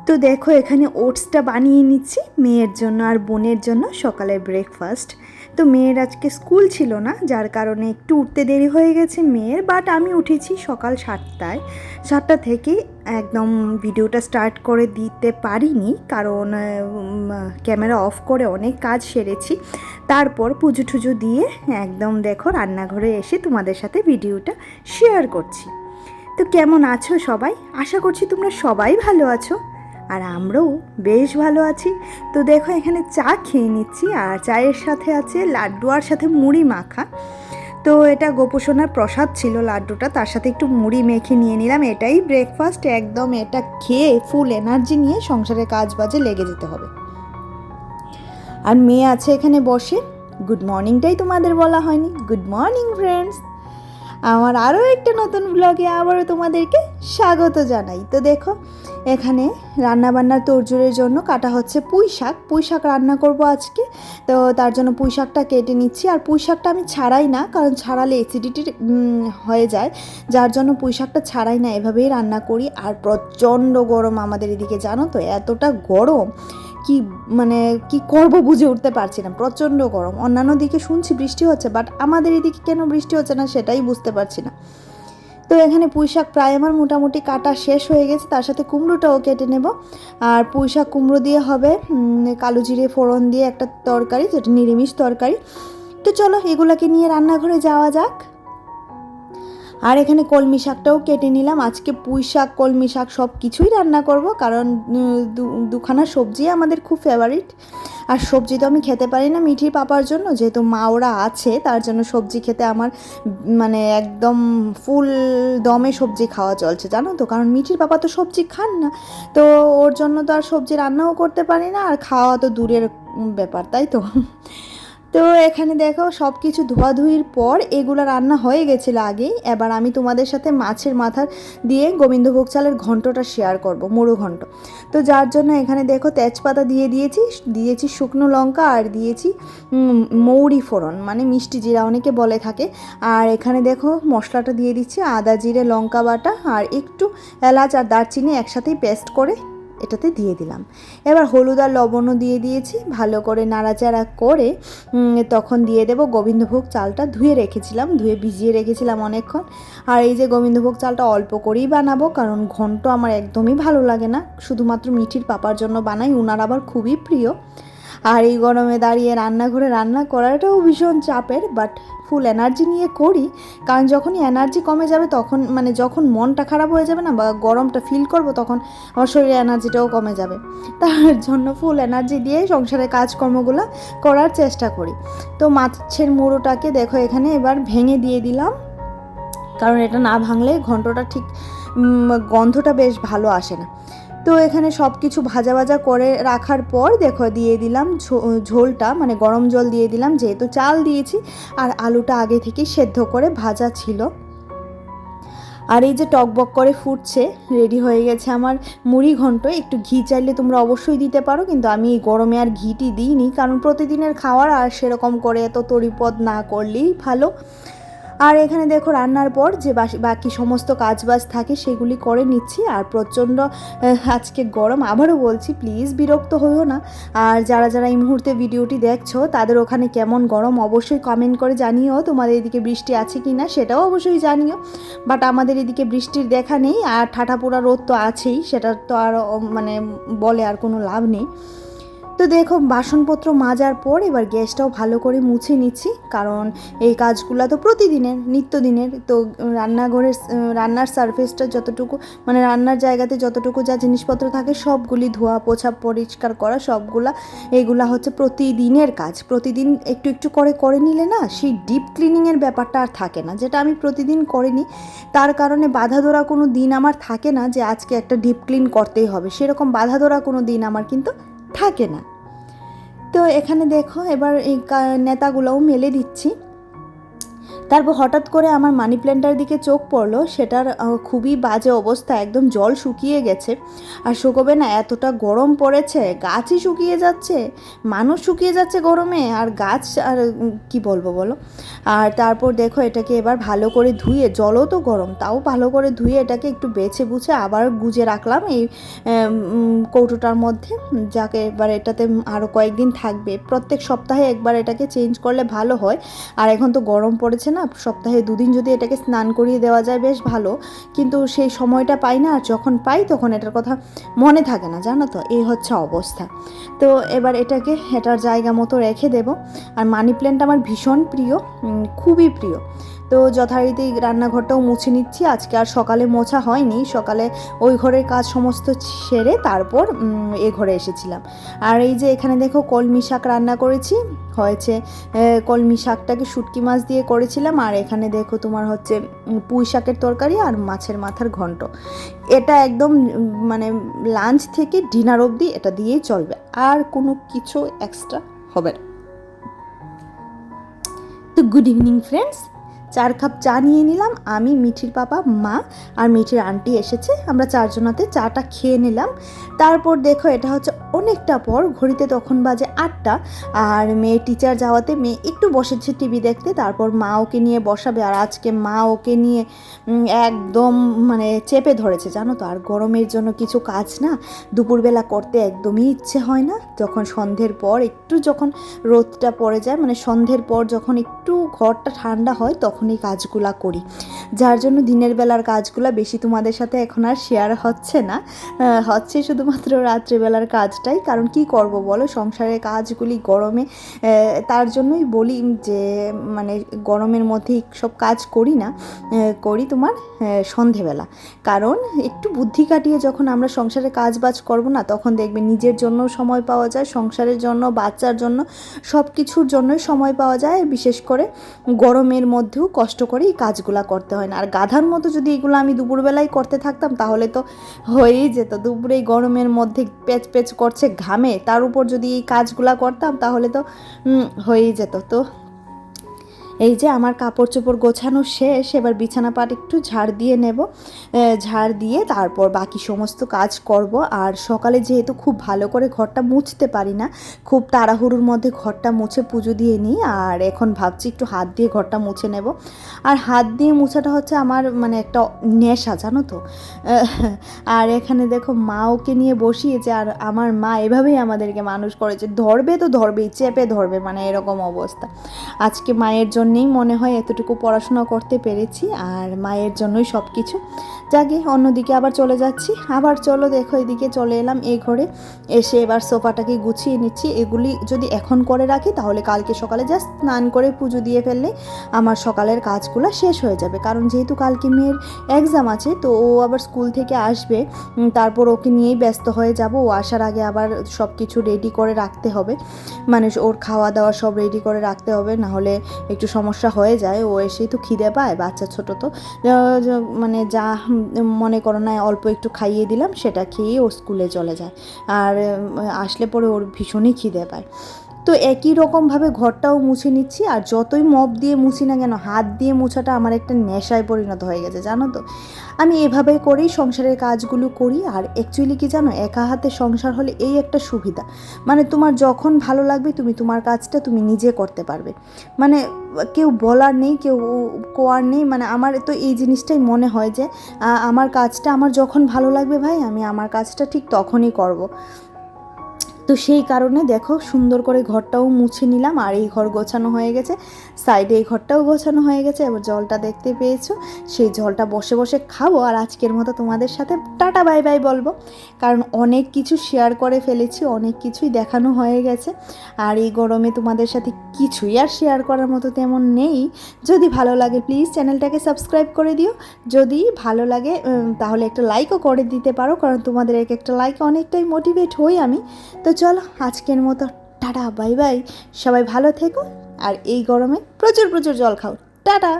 তো দেখো এখানে ওটসটা বানিয়ে নিচ্ছি মেয়ের জন্য আর বোনের জন্য সকালের ব্রেকফাস্ট। তো মেয়ের আজকে স্কুল ছিল না, যার কারণে একটু উঠতে দেরি হয়ে গেছে মেয়ের, বাট আমি উঠেছি সকাল 7টায়। 7টা থেকে একদম ভিডিওটা স্টার্ট করে দিতে পারিনি, কারণ ক্যামেরা অফ করে অনেক কাজ সেরেছি। তারপর পুজো টুজো দিয়ে একদম দেখো রান্নাঘরে এসে তোমাদের সাথে ভিডিওটা শেয়ার করছি। তো কেমন আছো সবাই? আশা করছি তোমরা সবাই ভালো আছো, আর আমরাও বেশ ভালো আছি। তো দেখো এখানে চা খেয়ে নিচ্ছি, আর চায়ের সাথে আছে লাড্ডু আর সাথে মুড়ি মাখা। তো এটা গোপোষণার প্রসাদ ছিল লাড্ডুটা, তার সাথে একটু মুড়ি মেখে নিয়ে নিলাম। এটাই ব্রেকফাস্ট, একদম এটা খেয়ে ফুল এনার্জি নিয়ে সংসারের কাজ বাজে লেগে যেতে হবে। আর মেয়ে আছে এখানে বসে। গুড মর্নিংটাই তোমাদের বলা হয়নি। গুড মর্নিং ফ্রেন্ডস, আমার আরও একটা নতুন ব্লগে আবারও তোমাদেরকে স্বাগত জানাই। তো দেখো এখানে রান্নাবান্নার তোড়জোড়ের জন্য কাটা হচ্ছে পুঁই শাক রান্না করব আজকে। তো তার জন্য পুঁই শাকটা কেটে নিচ্ছি। আর পুঁই শাকটা আমি ছাড়াই না, কারণ ছাড়ালে অ্যাসিডিটি হয়ে যায়, যার জন্য পুঁই শাকটা ছাড়াই না, এভাবেই রান্না করি। আর প্রচণ্ড গরম আমাদের এদিকে, জানো তো, এতটা গরম কি মানে কি করব বুঝে উঠতে পারছি না, প্রচণ্ড গরম। অন্যান্য দিকে শুনছি বৃষ্টি হচ্ছে, বাট আমাদের এদিকে কেন বৃষ্টি হচ্ছে না সেটাই বুঝতে পারছি না। তো এখানে পুঁই শাক প্রায় আমার মোটামুটি কাটা শেষ হয়ে গেছে, তার সাথে কুমড়োটাও কেটে নেব। আর পুঁই শাক কুমড়ো দিয়ে হবে কালো জিরে ফোড়ন দিয়ে একটা তরকারি, যেটা নিরামিষ তরকারি। তো চলো এগুলাকে নিয়ে রান্নাঘরে যাওয়া যাক। আর এখানে কলমি শাকটাও কেটে নিলাম। আজকে পুঁই শাক কলমি শাক সব কিছুই রান্না করব, কারণ দুখানা সবজি আমাদের খুব ফেভারিট। আর সবজি তো আমি খেতে পারি না মিঠির পাপার জন্য, যেহেতু মা ওরা আছে, তার জন্য সবজি খেতে আমার মানে একদম ফুল দমে সবজি খাওয়া চলছে, জানো তো। কারণ মিঠির পাপা তো সবজি খান না, তো ওর জন্য তো আর সবজি রান্নাও করতে পারি না, আর খাওয়া তো দূরের ব্যাপার, তাই তো। তো এখানে দেখো সব কিছু ধোয়াধুয়ির পর এগুলো রান্না হয়ে গেছিলো আগেই। এবার আমি তোমাদের সাথে মাছের মাথা দিয়ে গোবিন্দভোগ চালের ঘন্টটা শেয়ার করব, মুড়ো ঘন্ট। তো যার জন্য এখানে দেখো তেজপাতা দিয়েছি শুকনো লঙ্কা, আর দিয়েছি মৌরি ফোড়ন, মানে মিষ্টি জিরা অনেকে বলে থাকে। আর এখানে দেখো মশলাটা দিয়ে দিচ্ছি আদা জিরে লঙ্কা বাটা, আর একটু এলাচ আর দারচিনি একসাথেই পেস্ট করে এটাতে দিয়ে দিলাম। এবার হলুদ আর লবণও দিয়ে দিয়েছি, ভালো করে নাড়াচাড়া করে তখন দিয়ে দেব গোবিন্দভোগ চালটা। ধুয়ে ভিজিয়ে রেখেছিলাম অনেকক্ষণ। আর এই যে গোবিন্দভোগ চালটা অল্প করেই বানাবো, কারণ ঘন্ট আমার একদমই ভালো লাগে না, শুধুমাত্র মিঠির পাপার জন্য বানাই, উনার আবার খুবই প্রিয়। আর এই গরমে দাঁড়িয়ে রান্নাঘরে রান্না করাটাও ভীষণ চাপের, বাট ফুল এনার্জি নিয়ে করি। কারণ যখনই এনার্জি কমে যাবে, তখন মানে যখন মনটা খারাপ হয়ে যাবে না, বা গরমটা ফিল করব, তখন আমার শরীরে এনার্জিটাও কমে যাবে। তার জন্য ফুল এনার্জি দিয়ে সংসারের কাজকর্মগুলো করার চেষ্টা করি। তো মাছের মুড়োটাকে দেখো এখানে এবার ভেঙে দিয়ে দিলাম, কারণ এটা না ভাঙলে ঘন্টটা ঠিক গন্ধটা বেশ ভালো আসে না। তো এখানে সব কিছু ভাজা ভাজা করে রাখার পর দেখো দিয়ে দিলাম ঝোলটা, মানে গরম জল দিয়ে দিলাম, যেহেতু চাল দিয়েছি। আর আলুটা আগে থেকেই সেদ্ধ করে ভাজা ছিল। আর এই যে টকবক করে ফুটছে, রেডি হয়ে গেছে আমার মুড়ি ঘন্ট। একটু ঘি চাইলে তোমরা অবশ্যই দিতে পারো, কিন্তু আমি এই গরমে আর ঘিটি দিইনি, কারণ প্রতিদিনের খাওয়ার আর সেরকম করে এত তরিপদ না করলেই ভালো। আর এখানে দেখো রান্নার পর যে বাকি সমস্ত কাজবাজ থাকে সেগুলি করে নিচ্ছি। আর প্রচণ্ড আজকে গরম, আবারও বলছি প্লিজ বিরক্ত হইও না। আর যারা যারা এই মুহূর্তে ভিডিওটি দেখছো তাদের ওখানে কেমন গরম অবশ্যই কমেন্ট করে জানিও। তোমাদের এদিকে বৃষ্টি আছে কি না সেটাও অবশ্যই জানিও। বাট আমাদের এদিকে বৃষ্টির দেখা নেই, আর ঠাটা পোড়া রোদ তো আছেই, সেটা তো আর মানে বলে আর কোনো লাভ নেই। তো দেখো বাসনপত্র মাজার পর এবার গ্যাসটাও ভালো করে মুছে নিচ্ছি, কারণ এই কাজগুলো তো প্রতিদিনের নিত্যদিনের। তো রান্নার সারফেসটা যতটুকু, মানে রান্নার জায়গাতে যতটুকু যা জিনিসপত্র থাকে সবগুলি ধোয়া পোছা পরিষ্কার করা, এগুলা হচ্ছে প্রতিদিনের কাজ। প্রতিদিন একটু একটু করে নিলে না সেই ডিপ ক্লিনিংয়ের ব্যাপারটা আর থাকে না, যেটা আমি প্রতিদিন করে নিই। তার কারণে বাধা ধরা কোনো দিন আমার থাকে না যে আজকে একটা ডিপ ক্লিন করতেই হবে, সেরকম বাধা ধরা কোনো দিন আমার কিন্তু থাকে না। তো এখানে দেখো এবার এই নেতাগুলোও মেলে দিচ্ছি। তারপর হঠাৎ করে আমার মানি প্ল্যান্টটার দিকে চোখ পড়লো, সেটার খুবই বাজে অবস্থা, একদম জল শুকিয়ে গেছে। আর শুকোবে না, এতটা গরম পড়েছে, গাছই শুকিয়ে যাচ্ছে, মানুষ শুকিয়ে যাচ্ছে গরমে, আর গাছ আর কি বলবো বলো। আর তারপর দেখো এটাকে এবার ভালো করে ধুয়ে, জলও তো গরম, তাও ভালো করে ধুয়ে এটাকে একটু বেছে বুছে আবার গুজে রাখলাম এই কৌটোটার মধ্যে, যাকে এবার এটাতে আরও কয়েকদিন থাকবে। প্রত্যেক সপ্তাহে একবার এটাকে চেঞ্জ করলে ভালো হয়। আর এখন তো গরম পড়েছে না, সপ্তাহে 2 দিন যদি এটাকে স্নান করিয়ে দেওয়া যায় বেশ ভালো, কিন্তু সেই সময়টা পাই না, আর যখন পাই তখন এটার কথা মনে থাকে না, জানো তো, এই হচ্ছে অবস্থা। তো এবার এটাকে এটার জায়গা মতো রেখে দেব। আর মানি প্ল্যান্ট আমার ভীষণ প্রিয়, খুবই প্রিয়। তো যথারীতি রান্নাঘরটাও মুছে নিচ্ছি, আজকে আর সকালে মোছা হয়নি, সকালে ওই ঘরের কাজ সমস্ত সেরে তারপর এ ঘরে এসেছিলাম। আর এই যে এখানে দেখো কলমি শাক রান্না করেছি, হয়েছে কলমি শাকটাকে শুটকি মাছ দিয়ে করেছিলাম, আর এখানে দেখো তোমার হচ্ছে পুঁই শাকের তরকারি আর মাছের মাথার ঘন্ট। এটা একদম মানে লাঞ্চ থেকে ডিনার অবধি এটা দিয়েই চলবে, আর কোনো কিছু এক্সট্রা হবে না। তো গুড ইভিনিং ফ্রেন্ডস, 4 কাপ চা নিয়ে নিলাম আমি, মিঠির পাপা, মা আর মিঠির আন্টি এসেছে, আমরা 4 জনাতে চাটা খেয়ে নিলাম। তারপর দেখো এটা হচ্ছে অনেকটা পর, ঘড়িতে তখন বাজে 8টা, আর মেয়ে টিচার যাওয়াতে মেয়ে একটু বসেছে টিভি দেখতে, তারপর মা ওকে নিয়ে বসাবে। আর আজকে মা ওকে নিয়ে একদম মানে চেপে ধরেছে, জানো তো। আর গরমের জন্য কিছু কাজ না দুপুরবেলা করতে একদমই ইচ্ছে হয় না, যখন সন্ধ্যের পর একটু যখন রোদটা পড়ে যায়, মানে সন্ধ্যের পর যখন একটু ঘরটা ঠান্ডা হয় তখন এই কাজগুলা করি, যার জন্য দিনের বেলার কাজগুলো বেশি তোমাদের সাথে এখন আর শেয়ার হচ্ছে না, হচ্ছে শুধুমাত্র রাত্রিবেলার কাজটাই। কারণ কি করব বলো, সংসারের কাজগুলি গরমে, তার জন্যই বলি যে মানে গরমের মধ্যে সব কাজ করি না, করি তোমার সন্ধেবেলা। কারণ একটু বুদ্ধি কাটিয়ে যখন আমরা সংসারে কাজ বাজ করবো না, তখন দেখবে নিজের জন্য সময় পাওয়া যায়, সংসারের জন্য, বাচ্চার জন্য, সব কিছুর জন্যই সময় পাওয়া যায়। বিশেষ করে গরমের মধ্যেও কষ্ট করে এই কাজগুলো করতে হয় না। আর গাধার মতো যদি এগুলো আমি দুপুরবেলায় করতে থাকতাম তাহলে তো হয়েই যেত, দুপুরে এই গরমের মধ্যে পেচ পেচ করছে ঘামে, তার উপর যদি এই কাজগুলো করতাম তাহলে তো হয়েই যেত। তো এই যে আমার কাপড় চোপড় গোছানো শেষ, এবার বিছানা পাট একটু ঝাড় দিয়ে নেব, ঝাড় দিয়ে তারপর বাকি সমস্ত কাজ করব। আর সকালে যেহেতু খুব ভালো করে ঘরটা মুছতে পারি না, খুব তাড়াহুড়োর মধ্যে ঘরটা মুছে পুজো দিয়ে নিই, আর এখন ভাবছি একটু হাত দিয়ে ঘরটা মুছে নেব। আর হাত দিয়ে মুছাটা হচ্ছে আমার মানে একটা নেশা, জানো তো। আর এখানে দেখো মা ওকে নিয়ে বসিয়েছে, আর আমার মা এভাবেই আমাদেরকে মানুষ করেছে, ধরবে তো ধরবেই, চেপে ধরবে, মানে এরকম অবস্থা। আজকে মায়ের জন্যেই মনে হয় এতটুকু পড়াশোনা করতে পেরেছি, আর মায়ের জন্যই সব কিছু। যাকে অন্যদিকে আবার চলে যাচ্ছি, আবার চলো দেখো এদিকে চলে এলাম এই ঘরে, এসে এবার সোফাটাকে গুছিয়ে নিচ্ছি। এগুলি যদি এখন করে রাখি তাহলে কালকে সকালে জাস্ট স্নান করে পুজো দিয়ে ফেললে আমার সকালের কাজগুলো শেষ হয়ে যাবে। কারণ যেহেতু কালকে মেয়ের এক্সাম আছে, তো ও আবার স্কুল থেকে আসবে, তারপর ওকে নিয়েই ব্যস্ত হয়ে যাব। ও আসার আগে আবার সব কিছু রেডি করে রাখতে হবে, মানে ওর খাওয়া দাওয়া সব রেডি করে রাখতে হবে, নাহলে একটু সমস্যা হয়ে যায়। ও এসেই তো খিদে পায়, বাচ্চা ছোটো তো, মানে যা মনে করো না অল্প একটু খাইয়ে দিলাম সেটা খেয়েই ও স্কুলে চলে যায়, আর আসলে পরে ওর ভীষণই খিদে পায়। তো একই রকমভাবে ঘরটাও মুছে নিচ্ছি, আর যতই মপ দিয়ে মুছি না কেন, হাত দিয়ে মোছাটা আমার একটা নেশায় পরিণত হয়ে গেছে, জানো তো। আমি এভাবে করেই সংসারের কাজগুলো করি। আর অ্যাকচুয়ালি কি জানো, একা হাতে সংসার হলে এই একটা সুবিধা, মানে তোমার যখন ভালো লাগবে তুমি তোমার কাজটা তুমি নিজে করতে পারবে, মানে কেউ বলার নেই, কেউ কোয়ার নেই। মানে আমার তো এই জিনিসটাই মনে হয় যে আমার কাজটা আমার যখন ভালো লাগবে ভাই, আমি আমার কাজটা ঠিক তখনই করব। তো সেই কারণে দেখো সুন্দর করে ঘরটাও মুছে নিলাম, আর এই ঘর গোছানো হয়ে গেছে, সাইডে এই ঘরটাও গোছানো হয়ে গেছে। এবার জলটা দেখতে পেয়েছো, সেই জলটা বসে বসে খাবো, আর আজকের মতো তোমাদের সাথে টাটা বাই বাই বলবো, কারণ অনেক কিছু শেয়ার করে ফেলেছি, অনেক কিছুই দেখানো হয়ে গেছে। আর এই গরমে তোমাদের সাথে কিছুই আর শেয়ার করার মতো তেমন নেই। যদি ভালো লাগে প্লিজ চ্যানেলটাকে সাবস্ক্রাইব করে দিও, যদি ভালো লাগে তাহলে একটা লাইকও করে দিতে পারো, কারণ তোমাদের একটা লাইক অনেকটাই মোটিভেট হই আমি। তো চলো আজকের মতো টাটা বাই বাই, সবাই ভালো থেকো, আর এই গরমে প্রচুর প্রচুর জল খাও, টাটা।